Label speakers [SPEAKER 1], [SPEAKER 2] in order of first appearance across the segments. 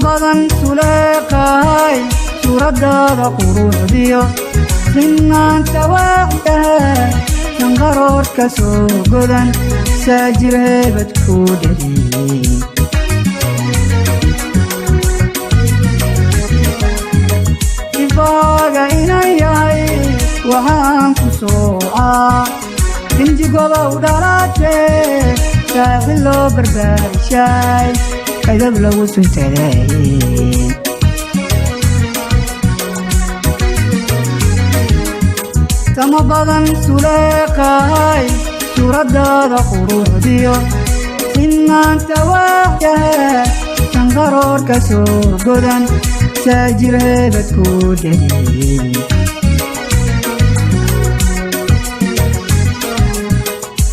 [SPEAKER 1] badan suleeqahay suuradaada quruxdiyo sinnaanta waaxdaha sanqaroorka soo godan saajir heebad ku dhaliyey ifaaga inan yahay waxaan ku soocaa injigoba u dhalaatee saaxil loo barbaarishaay kaydab lagu suntaday sama badan suleeqahay suuradaada quruxdiyo sinnaanta waaxdaha sanqaroorka soo godan saajir heebad ku dhaliyey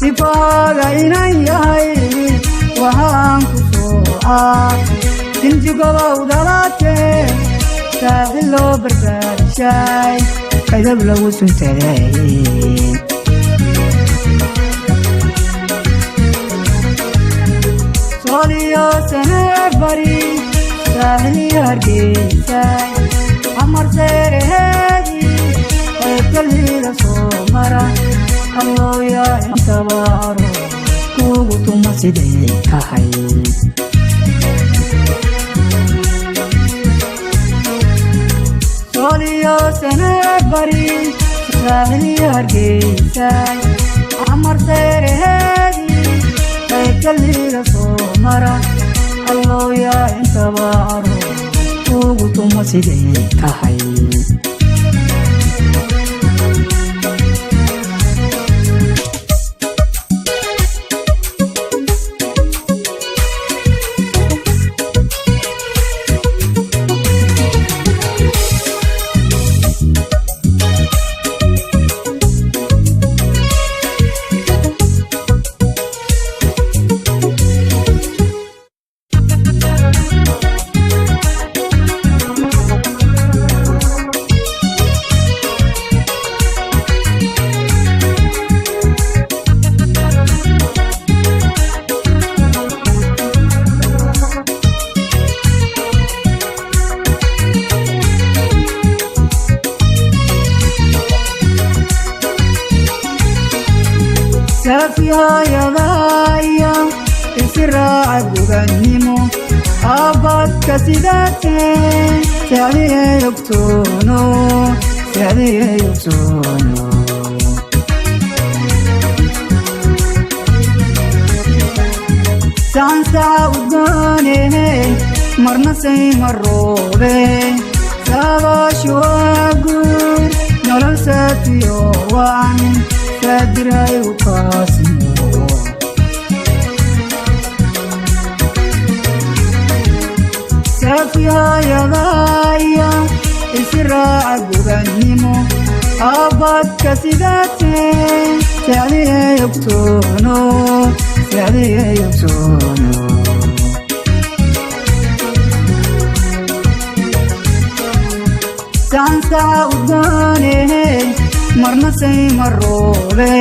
[SPEAKER 1] ifaaga inan yahay waxaan ku soocaa injigoba u dhalaatee saaxil loo barbaarishaay kaydab lagu suntaday sooliyo saneer bari saaxiliyo hargeysay xamar seeraheedii qaybgalhiida soo mara allooya intaba aroos kuugu tuma siday tahay sooliyo saneer bari saaxiliyo hargeysay xamar seeraheedii qaybgalhiida soo mara allooya intaba aroos kuugu tuma siday tahay saafihayadaya isiraaca gubannimo aabadka sidaatee sacdiyey ogtoono saansaca udoonehe marna sayma roobe saadaashu waa guur nolol saatiyo wacan saadiray u kaasimo saafihayadaya isiraaca gubannimo aabadka sidaatee sacdiyey ogtoono saansaca udoonehe marna sayma roobe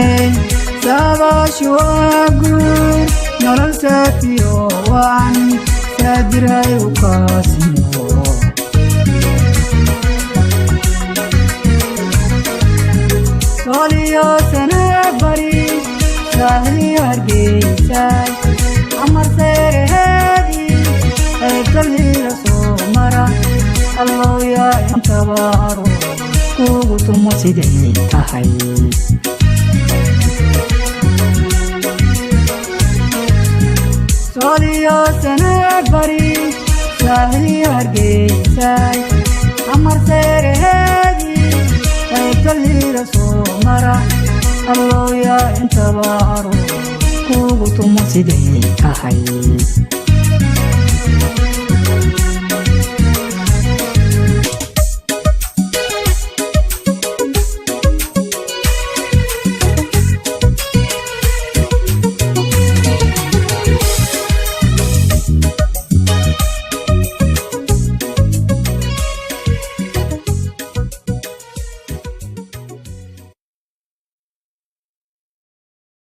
[SPEAKER 1] saadaashu waa guur nolol saatiyo wacan saadiray u kaasimo sooliyo saneer bari saaxiliyo hargeysay xamar seeraheedii qaybgalhiida soo mara allooya intaba aroos kuugu tuma siday tahay sooliyo saneer bari saaxiliyo hargeysay xamar seeraheedii qaybgalhiida soo mara allooya intaba aroos kuugu tuma siday tahay